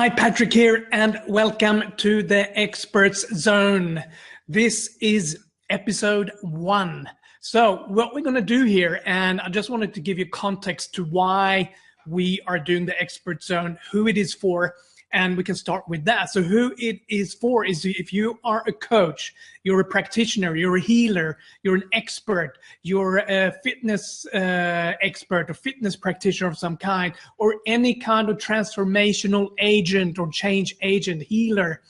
Hi, Patrick here, and welcome to the Experts Zone. This is episode 1. So what we're going to do here, and I just wanted to give you context to why we are doing the Expert Zone, who it is for, and we can start with that. So who it is for is if you are a coach, you're a practitioner, you're a healer, you're an expert, you're a fitness expert or fitness practitioner of some kind, or any kind of transformational agent or change agent, healer,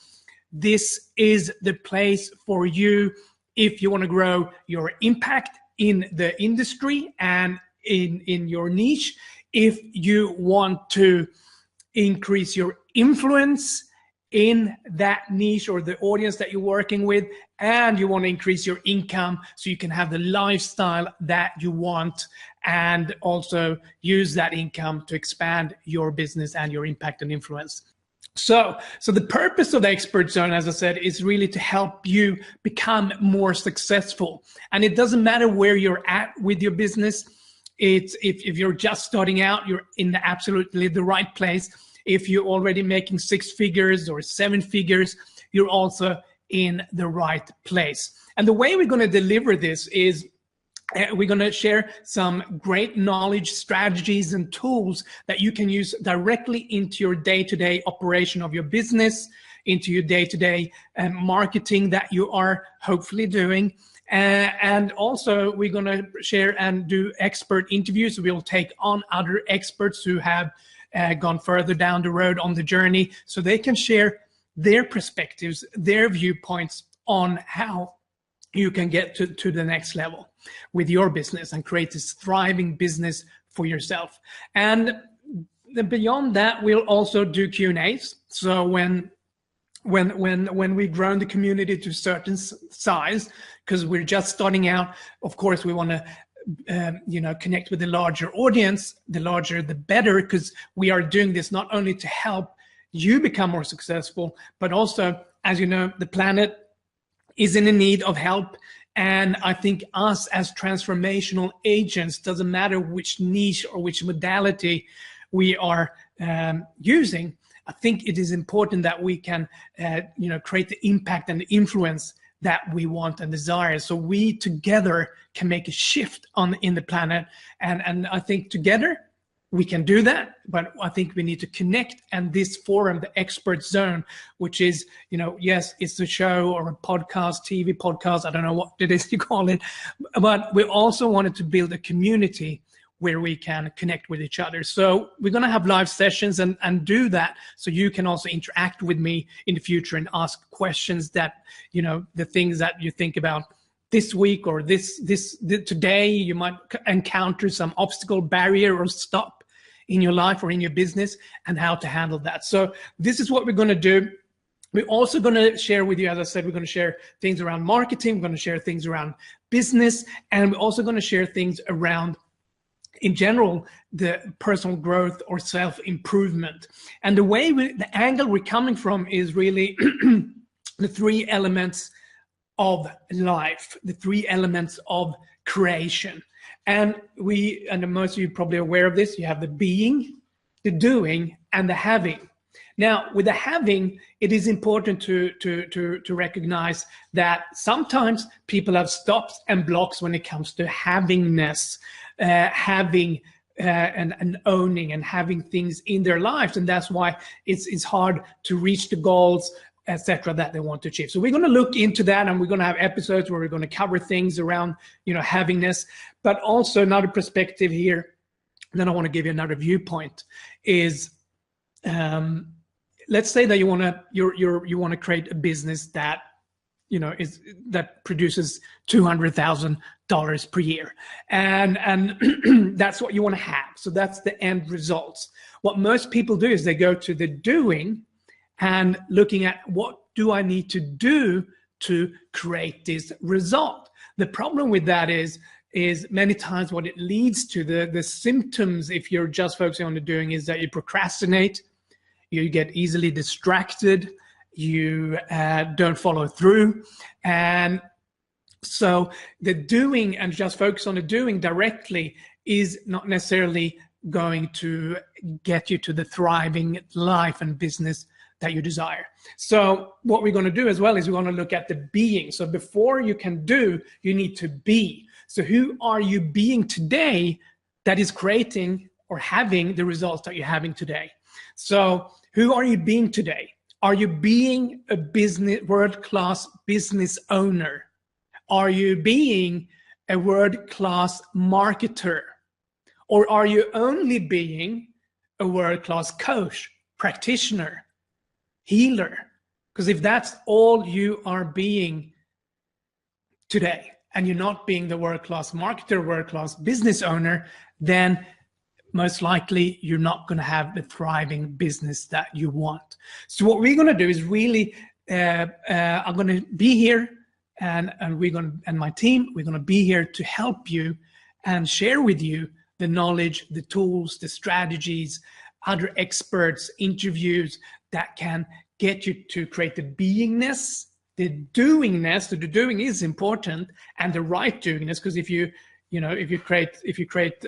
this is the place for you if you want to grow your impact in the industry and in your niche. If you want to increase your influence in that niche or the audience that you're working with, and you want to increase your income so you can have the lifestyle that you want and also use that income to expand your business and your impact and influence. So the purpose of the Expert Zone, as I said, is really to help you become more successful. And it doesn't matter where you're at with your business. It's if you're just starting out, you're in absolutely the right place. If you're already making 6 figures or 7 figures, you're also in the right place. And the way we're going to deliver this is we're going to share some great knowledge, strategies, and tools that you can use directly into your day-to-day operation of your business, into your day-to-day marketing that you are hopefully doing. And also we're going to share and do expert interviews. We'll take on other experts who have gone further down the road on the journey so they can share their perspectives, their viewpoints on how you can get to the next level with your business and create this thriving business for yourself. And beyond that, we'll also do Q&As. So when we've grown the community to a certain size, because we're just starting out, of course, we want to connect with the larger audience. The larger, the better, because we are doing this not only to help you become more successful, but also, as you know, the planet is in need of help. And I think us as transformational agents, doesn't matter which niche or which modality we are using, I think it is important that we can create the impact and the influence that we want and desire, so we together can make a shift in the planet. And I think together we can do that, but I think we need to connect. And this forum, the Expert Zone, which is, yes, it's a show or a podcast, TV podcast, I don't know what it is you call it, but we also wanted to build a community where we can connect with each other. So we're going to have live sessions and do that, so you can also interact with me in the future and ask questions that, the things that you think about this week or today. You might encounter some obstacle, barrier, or stop in your life or in your business, and how to handle that. So this is what we're going to do. We're also going to share with you, as I said, we're going to share things around marketing, we're going to share things around business, and we're also going to share things around, in general, the personal growth or self-improvement. And the angle we're coming from is really the 3 elements of life, the 3 elements of creation. And most of you are probably aware of this. You have the being, the doing, and the having. Now, with the having, it is important to recognize that sometimes people have stops and blocks when it comes to havingness, having and owning and having things in their lives. And that's why it's hard to reach the goals, etc., that they want to achieve. So we're going to look into that, and we're going to have episodes where we're going to cover things around, havingness, but also another perspective here. Then I want to give you another viewpoint is, let's say that you want to create a business that that produces $200,000 per year, and that's what you want to have. So that's the end results. What most people do is they go to the doing and looking at, what do I need to do to create this result? The problem with that is many times what it leads to, the symptoms, if you're just focusing on the doing, is that you procrastinate, you get easily distracted, you don't follow through. And so the doing, and just focus on the doing directly, is not necessarily going to get you to the thriving life and business that you desire. So what we're going to do as well is we're going to look at the being. So before you can do, you need to be. So who are you being today that is creating or having the results that you're having today? So who are you being today? Are you being a world-class business owner? Are you being a world-class marketer? Or are you only being a world-class coach, practitioner, healer? Because if that's all you are being today, and you're not being the world-class marketer, world-class business owner, then most likely you're not going to have the thriving business that you want. So what we're going to do is really, I'm going to be here, and my team, we're going to be here to help you and share with you the knowledge, the tools, the strategies, other experts, interviews that can get you to create the beingness, the doingness. The doing is important, and the right doingness. Because if you create,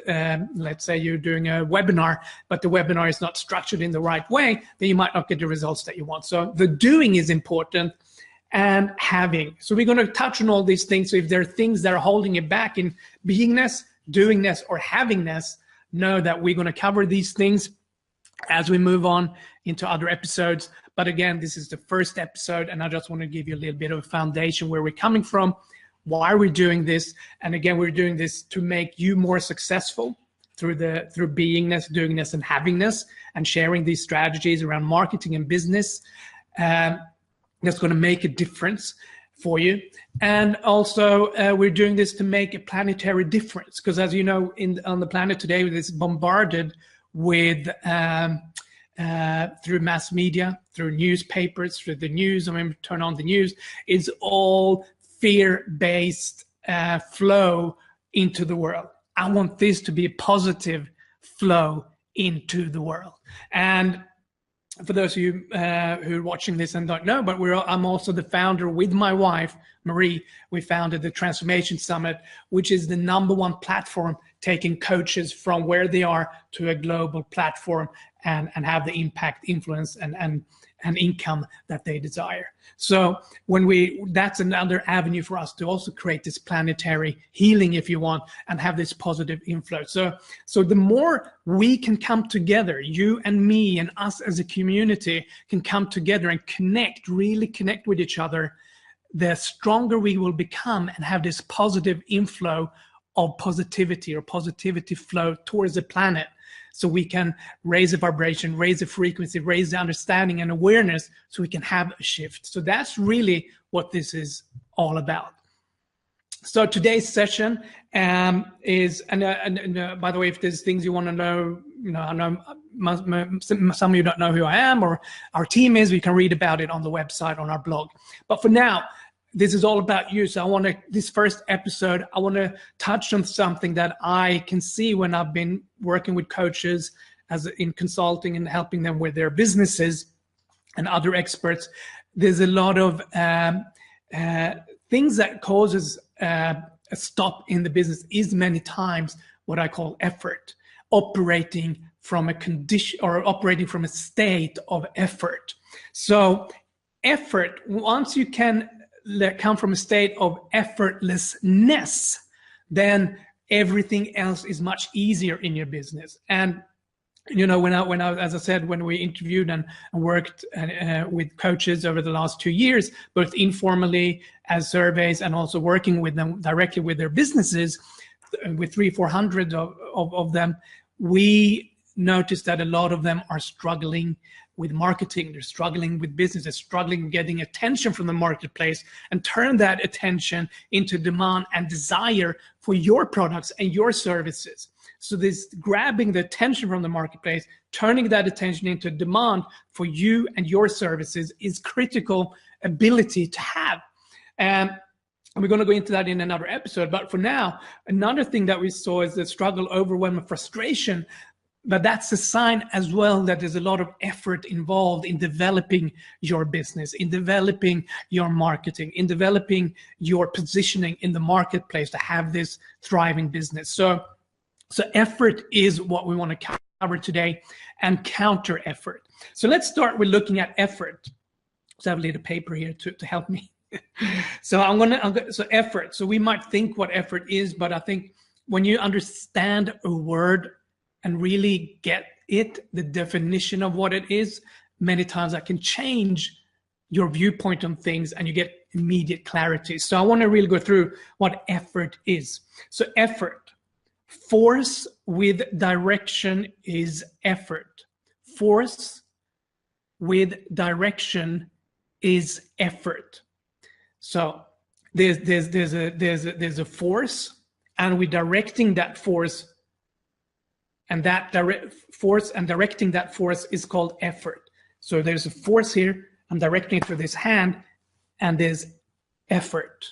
let's say you're doing a webinar, but the webinar is not structured in the right way, then you might not get the results that you want. So the doing is important, and having. So we're going to touch on all these things. So if there are things that are holding you back in beingness, doingness, or havingness, know that we're going to cover these things as we move on into other episodes. But again, this is the first episode, and I just want to give you a little bit of a foundation where we're coming from, why we're doing this. And again, we're doing this to make you more successful through beingness, doingness, and havingness, and sharing these strategies around marketing and business. That's going to make a difference for you. And also we're doing this to make a planetary difference, because as you know, on the planet today, it's bombarded with through mass media, through newspapers, through the news. I mean, turn on the news, it's all fear-based flow into the world. I want this to be a positive flow into the world. And for those of you who are watching this and don't know, but I'm also the founder with my wife, Marie. We founded the Transformation Summit, which is the #1 platform taking coaches from where they are to a global platform and have the impact, influence, and income that they desire. So that's another avenue for us to also create this planetary healing, if you want, and have this positive inflow. So the more we can come together, you and me and us as a community can come together and really connect with each other, the stronger we will become and have this positive inflow of positivity or positivity flow towards the planet. So we can raise the vibration, raise the frequency, raise the understanding and awareness, so we can have a shift. So that's really what this is all about. So today's session is, and by the way, if there's things you want to know, I know some of you don't know who I am or our team is, we can read about it on the website, on our blog. But for now, this is all about you. So this first episode, I want to touch on something that I can see when I've been working with coaches in consulting and helping them with their businesses and other experts. There's a lot of things that causes a stop in the business is many times what I call effort, operating from a condition or operating from a state of effort. So effort, once you can come from a state of effortlessness, then everything else is much easier in your business. And when I as I said, when we interviewed and worked with coaches over the last 2 years, both informally as surveys and also working with them directly with their businesses, with 300-400 of them, we noticed that a lot of them are struggling with marketing, they're struggling with business, they're struggling getting attention from the marketplace, and turn that attention into demand and desire for your products and your services. So this grabbing the attention from the marketplace, turning that attention into demand for you and your services is critical ability to have. And we're going to go into that in another episode. But for now, another thing that we saw is the struggle, overwhelm, and frustration. But that's a sign as well that there's a lot of effort involved in developing your business, in developing your marketing, in developing your positioning in the marketplace to have this thriving business. So So effort is what we want to cover today, and counter effort. So let's start with looking at effort. So I have a little paper here to help me. So so effort. So we might think what effort is, but I think when you understand a word and really get it, the definition of what it is, many times that can change your viewpoint on things and you get immediate clarity. So I want to really go through what effort is. So effort, force with direction is effort. Force with direction is effort. So there's a force, and we're directing that force, and that directing that force is called effort. So there's a force here, I'm directing it with this hand, and there's effort.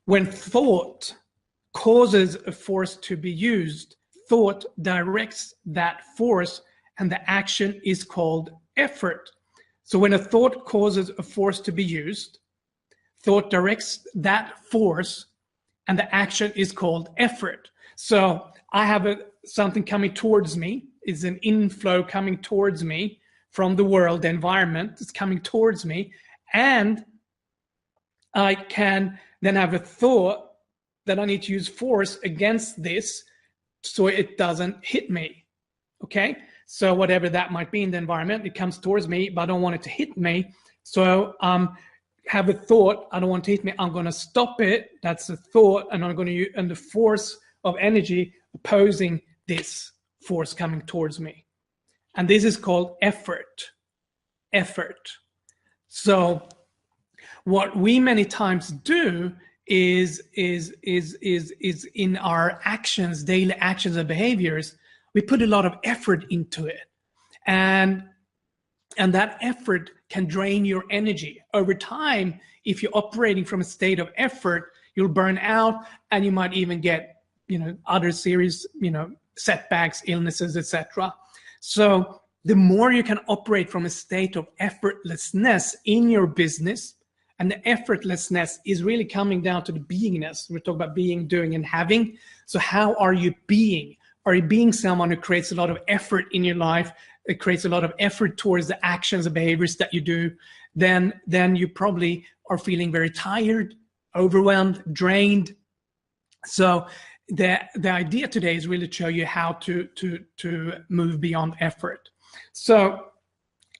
When thought causes a force to be used, thought directs that force, and the action is called effort. So when a thought causes a force to be used, thought directs that force, and the action is called effort. So I have something coming towards me, is an inflow coming towards me from the world, the environment is coming towards me, and I can then have a thought that I need to use force against this so it doesn't hit me, okay? So whatever that might be in the environment, it comes towards me, but I don't want it to hit me. So have a thought, I don't want it to hit me, I'm gonna stop it, that's a thought, and I'm gonna use, and the force of energy opposing this force coming towards me. And this is called effort. Effort. So what we many times do is in our actions, daily actions and behaviors, we put a lot of effort into it. And that effort can drain your energy. Over time, if you're operating from a state of effort, you'll burn out, and you might even get, other serious, setbacks, illnesses, etc. So the more you can operate from a state of effortlessness in your business, and the effortlessness is really coming down to the beingness. We're talking about being, doing, and having. So how are you being? Are you being someone who creates a lot of effort in your life? It creates a lot of effort towards the actions and behaviors that you do. Then you probably are feeling very tired, overwhelmed, drained. So the idea today is really to show you how to move beyond effort. So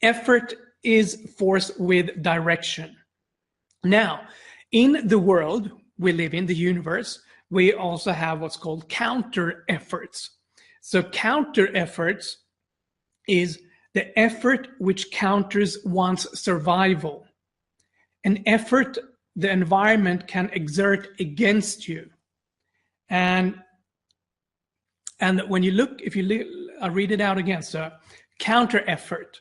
effort is force with direction. Now, in the world we live in, the universe, we also have what's called counter efforts. So counter efforts is the effort which counters one's survival, an effort the environment can exert against you. And when you look, I'll read it out again. So counter effort,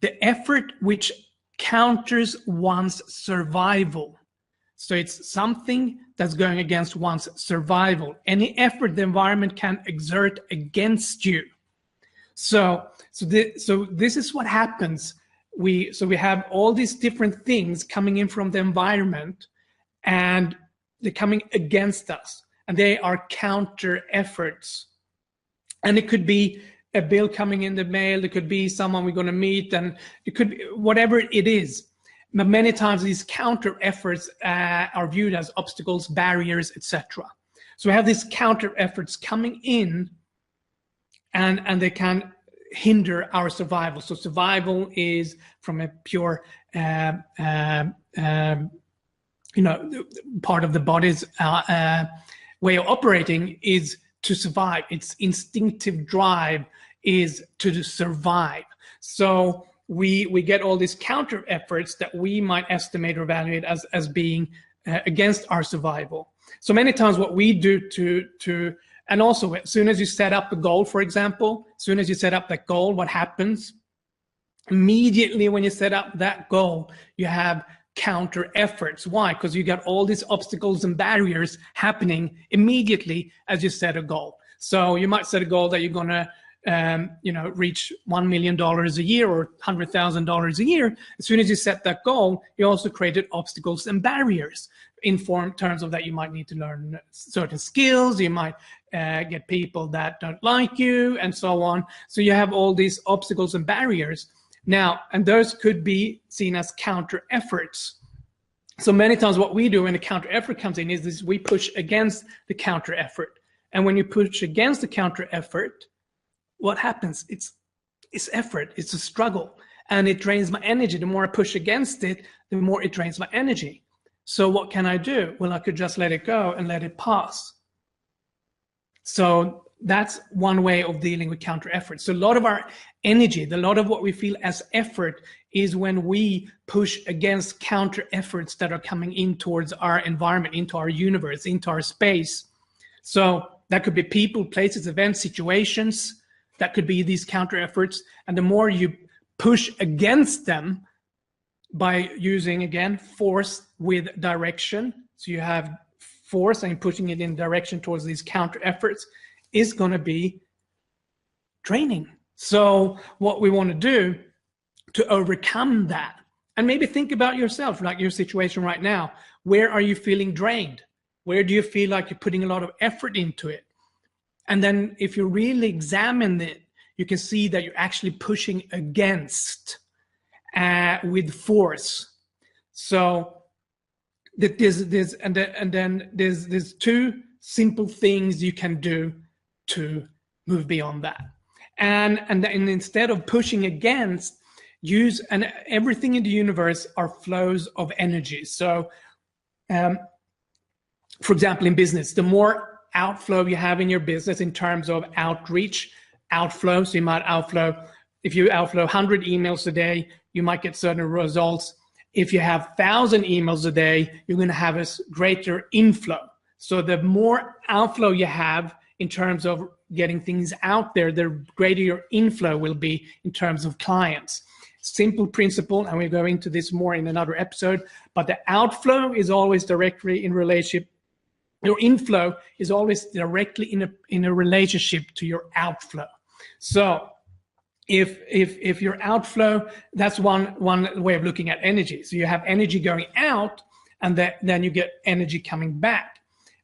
the effort which counters one's survival. So it's something that's going against one's survival. Any effort the environment can exert against you. So this is what happens. We have all these different things coming in from the environment, and they're coming against us, and they are counter efforts. And it could be a bill coming in the mail, it could be someone we're going to meet, and it could be whatever it is. But many times these counter efforts are viewed as obstacles, barriers, etc. So we have these counter efforts coming in, and they can hinder our survival. So survival is from a pure part of the body's way of operating is to survive. Its instinctive drive is to survive. So we get all these counter efforts that we might estimate or evaluate as being against our survival. So many times what we do and also as soon as you set up a goal, for example, as soon as you set up that goal, what happens? Immediately when you set up that goal, you have counter efforts. Why? Because you got all these obstacles and barriers happening immediately as you set a goal. So you might set a goal that you're going to reach $1 million a year or $100,000 a year. As soon as you set that goal, you also created obstacles and barriers. in terms of that you might need to learn certain skills, you might get people that don't like you, and so on. So you have all these obstacles and barriers. Now, and those could be seen as counter efforts. So many times what we do when a counter effort comes in is we push against the counter effort. And when you push against the counter effort, what happens? It's effort, it's a struggle, and it drains my energy. The more I push against it, the more it drains my energy. So what can I do? Well, I could just let it go and let it pass. So that's one way of dealing with counter effort. So a lot of our energy, a lot of what we feel as effort is when we push against counter efforts that are coming in towards our environment, into our universe, into our space. So that could be people, places, events, situations. That could be these counter efforts. And the more you push against them by using, again, force with direction. So you have force and pushing it in direction towards these counter efforts is going to be draining. So what we want to do to overcome that, and maybe think about yourself, like your situation right now. Where are you feeling drained? Where do you feel like you're putting a lot of effort into it? And then if you really examine it, you can see that you're actually pushing against with force. So there's two simple things you can do to move beyond that. And instead of pushing against, use, and everything in the universe are flows of energy. So, for example, in business, the more outflow you have in your business in terms of outreach, outflow, so you might outflow, if you outflow 100 emails a day, you might get certain results. If you have 1,000 emails a day, you're going to have a greater inflow. So the more outflow you have in terms of getting things out there, the greater your inflow will be in terms of clients. Simple principle, and we'll go into this more in another episode, but the outflow is always directly in relationship. Your inflow is always directly in a relationship to your outflow. So if your outflow, that's one way of looking at energy. So you have energy going out, and then you get energy coming back.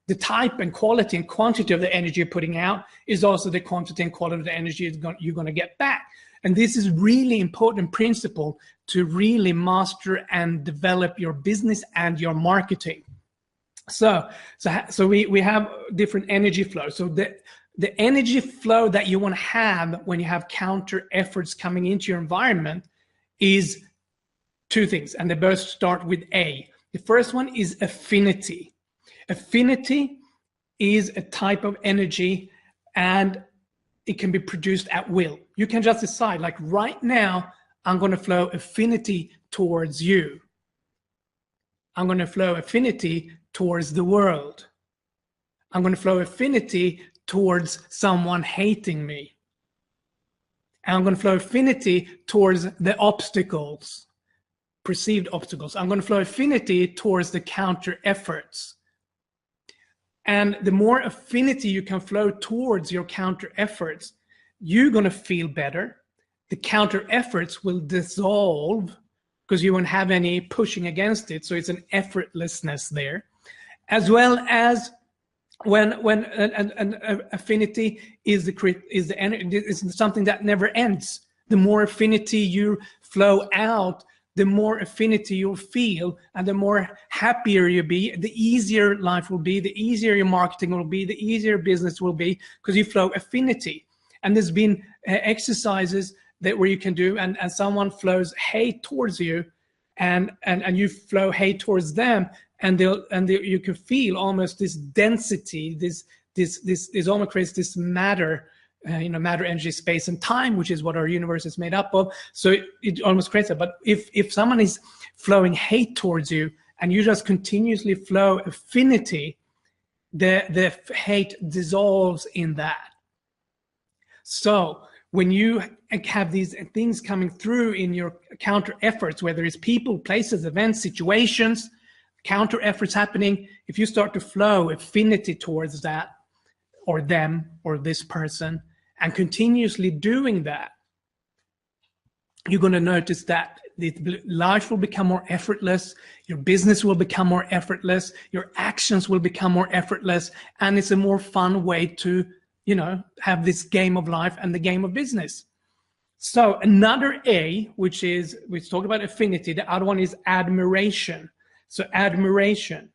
The type and quality and quantity of the energy you're putting out is also the quantity and quality of the energy you're going to get back. And this is really important principle to really master and develop your business and your marketing. So we have different energy flows. So the energy flow that you want to have when you have counter efforts coming into your environment is two things, and they both start with A. The first one is affinity. Affinity is a type of energy, and it can be produced at will. You can just decide, like right now, I'm going to flow affinity towards you. I'm going to flow affinity towards the world. I'm going to flow affinity towards someone hating me. And I'm going to flow affinity towards the obstacles, perceived obstacles. I'm going to flow affinity towards the counter efforts. And the more affinity you can flow towards your counter efforts, you're going to feel better. The counter efforts will dissolve because you won't have any pushing against it. So it's an effortlessness there, as well as when an affinity is the energy, is something that never ends. The more affinity you flow out, the more affinity you'll feel, and the more happier you'll be, the easier life will be, the easier your marketing will be, the easier business will be, because you flow affinity. And there's been exercises where you can do, and someone flows hate towards you, and you flow hate towards them, and you can feel almost this density, this almost creates this matter. Matter, energy, space, and time, which is what our universe is made up of. So it almost creates that. But if someone is flowing hate towards you and you just continuously flow affinity, the hate dissolves in that. So when you have these things coming through in your counter efforts, whether it's people, places, events, situations, counter efforts happening, if you start to flow affinity towards that, or them, or this person, and continuously doing that, you're going to notice that Life will become more effortless. Your business will become more effortless. Your actions will become more effortless. And it's a more fun way to, have this game of life and the game of business. So another A, which is, we talked about affinity. The other one is admiration. So admiration.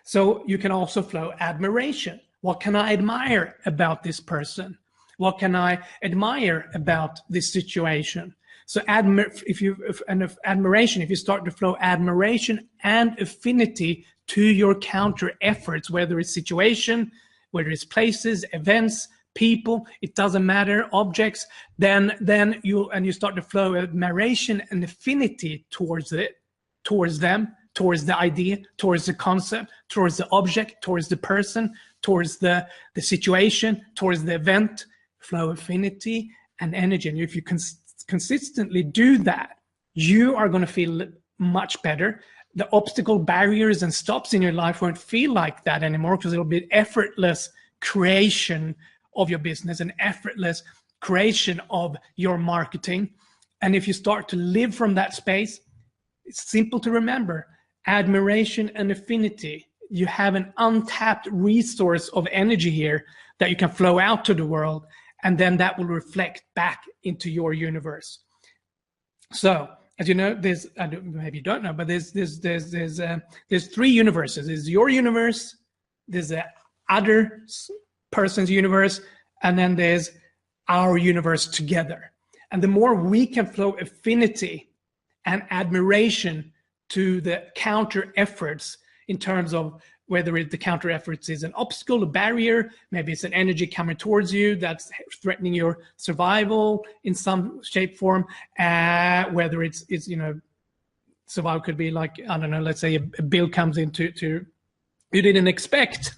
So you can also flow admiration. What can I admire about this person? What can I admire about this situation? So admiration, if you start to flow admiration and affinity to your counter efforts, whether it's situation, whether it's places, events, people, it doesn't matter, objects, then you start to flow admiration and affinity towards them, towards the idea, towards the concept, towards the object, towards the person, towards the situation, towards the event, flow affinity and energy. And if you consistently do that, you are going to feel much better. The obstacle, barriers, and stops in your life won't feel like that anymore, because it'll be effortless creation of your business, an effortless creation of your marketing. And if you start to live from that space, it's simple to remember: admiration and affinity. You have an untapped resource of energy here that you can flow out to the world, and then that will reflect back into your universe. So, as you know, maybe you don't know, but there's three universes. There's your universe, there's the other person's universe, and then there's our universe together. And the more we can flow affinity and admiration to the counter efforts, in terms of whether the counter efforts is an obstacle, a barrier, maybe it's an energy coming towards you that's threatening your survival in some shape, form, whether it's survival could be like, I don't know, let's say a bill comes into you didn't expect,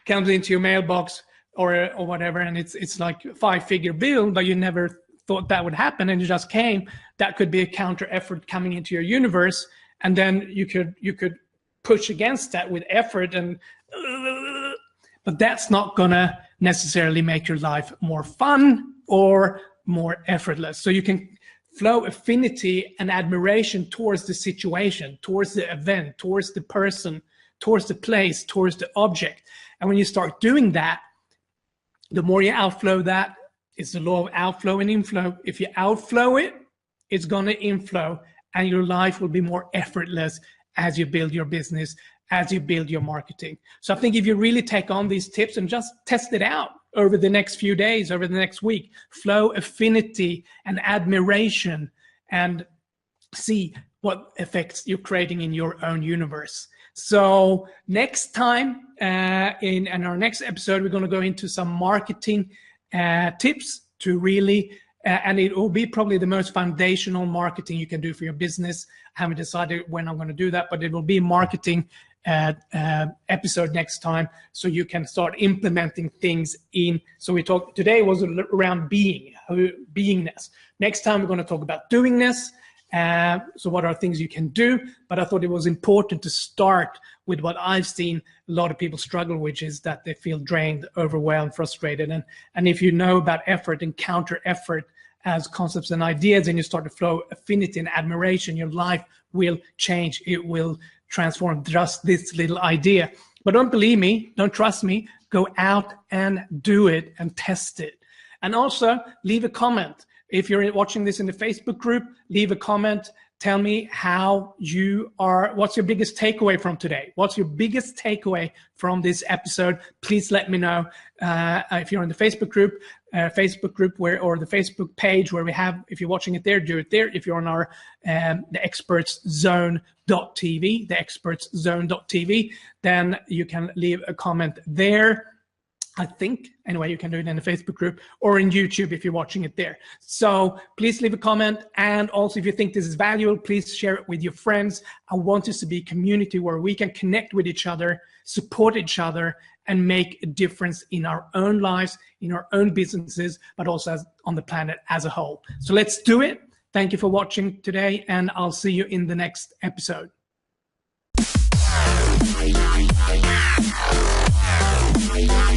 comes into your mailbox or whatever, and it's like a 5-figure bill, but you never thought that would happen, and it just came. That could be a counter effort coming into your universe, and then you could push against that with effort, but that's not gonna necessarily make your life more fun or more effortless. So you can flow affinity and admiration towards the situation, towards the event, towards the person, towards the place, towards the object. And when you start doing that, the more you outflow that, it's the law of outflow and inflow. If you outflow it, it's gonna inflow, and your life will be more effortless as you build your business, as you build your marketing. So I think if you really take on these tips and just test it out over the next few days, over the next week, flow affinity and admiration, and see what effects you're creating in your own universe. So next time, in our next episode, we're going to go into some marketing tips to really, and it will be probably the most foundational marketing you can do for your business. I haven't decided when I'm going to do that, but it will be marketing episode next time, so you can start implementing things in. So we talked today was around beingness. Next time we're going to talk about doingness. So what are things you can do? But I thought it was important to start with what I've seen a lot of people struggle, which is that they feel drained, overwhelmed, frustrated. And if you know about effort and counter effort as concepts and ideas, and you start to flow affinity and admiration, your life will change. It will transform just this little idea. But don't believe me, don't trust me, go out and do it and test it. And also leave a comment. If you're watching this in the Facebook group, leave a comment. Tell me what's your biggest takeaway from today? What's your biggest takeaway from this episode? Please let me know. If you're in the Facebook group or the Facebook page where we have, if you're watching it there, do it there. If you're on our theexpertszone.tv, then you can leave a comment there. I think, anyway, you can do it in the Facebook group or in YouTube if you're watching it there. So please leave a comment. And also, if you think this is valuable, please share it with your friends. I want this to be a community where we can connect with each other, support each other, and make a difference in our own lives, in our own businesses, but also on the planet as a whole. So let's do it. Thank you for watching today, and I'll see you in the next episode. Yeah.